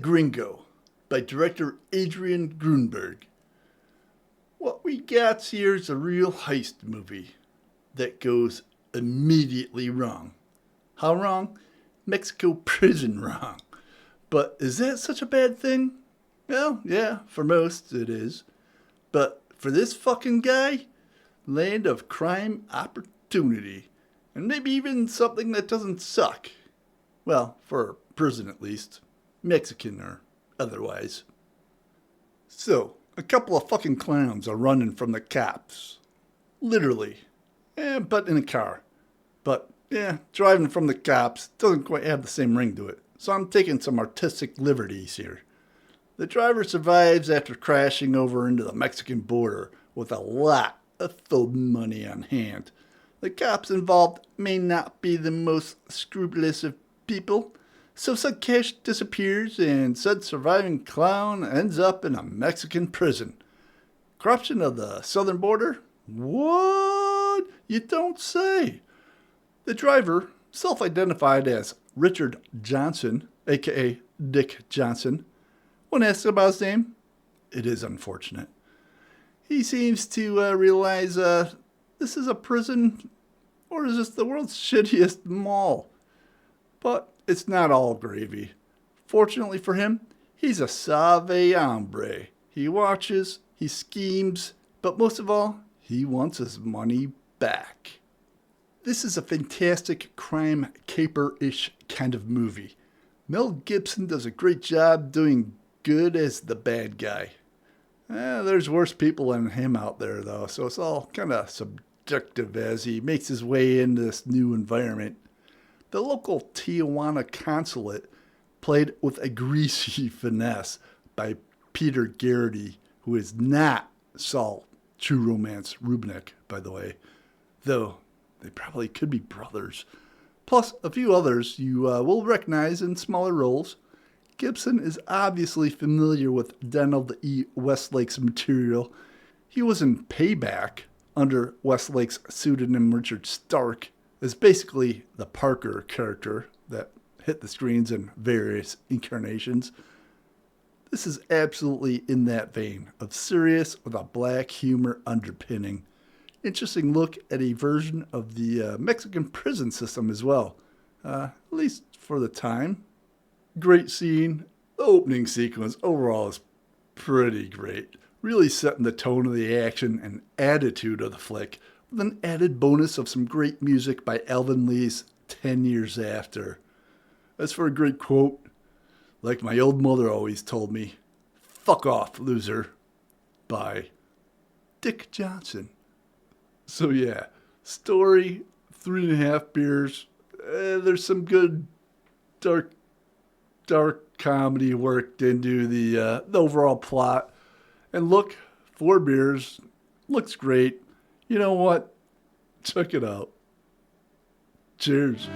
Gringo by director Adrian Grunberg. What we got here is a real heist movie that goes immediately wrong. How wrong? Mexico prison wrong. But is that such a bad thing? Well, yeah, for most it is. But for this fucking guy, land of crime opportunity. And maybe even something that doesn't suck. Well, for prison at least. Mexican or otherwise. So, a couple of fucking clowns are running from the cops. Literally. But in a car. But, driving from the cops doesn't quite have the same ring to it. So I'm taking some artistic liberties here. The driver survives after crashing over into the Mexican border with a lot of folding money on hand. The cops involved may not be the most scrupulous of people, so said cash disappears and said surviving clown ends up in a Mexican prison. Corruption of the southern border? What? You don't say. The driver, self-identified as Richard Johnson, aka Dick Johnson, when asked about his name, it is unfortunate. He seems to realize this is a prison, or is this the world's shittiest mall? But it's not all gravy. Fortunately for him, he's a suave hombre. He watches, he schemes, but most of all, he wants his money back. This is a fantastic crime caper-ish kind of movie. Mel Gibson does a great job doing good as the bad guy. There's worse people than him out there, though, so it's all kind of subjective as he makes his way into this new environment. The local Tijuana consulate, played with a greasy finesse by Peter Garrity, who is not Saul True Romance Rubinek, by the way, though they probably could be brothers. Plus a few others you will recognize in smaller roles. Gibson is obviously familiar with Donald E. Westlake's material. He was in Payback under Westlake's pseudonym Richard Stark as basically the Parker character that hit the screens in various incarnations. This is absolutely in that vein of serious with a black humor underpinning. Interesting look at a version of the Mexican prison system as well, at least for the time. Great scene. The opening sequence overall is pretty great, really setting the tone of the action and attitude of the flick, with an added bonus of some great music by Alvin Lee's 10 Years After. As for a great quote, like my old mother always told me, "Fuck off, loser," by Dick Johnson. So yeah, story, 3.5 beers. There's some good dark comedy worked into the overall plot. And look, 4 beers, looks great. You know what? Check it out. Cheers.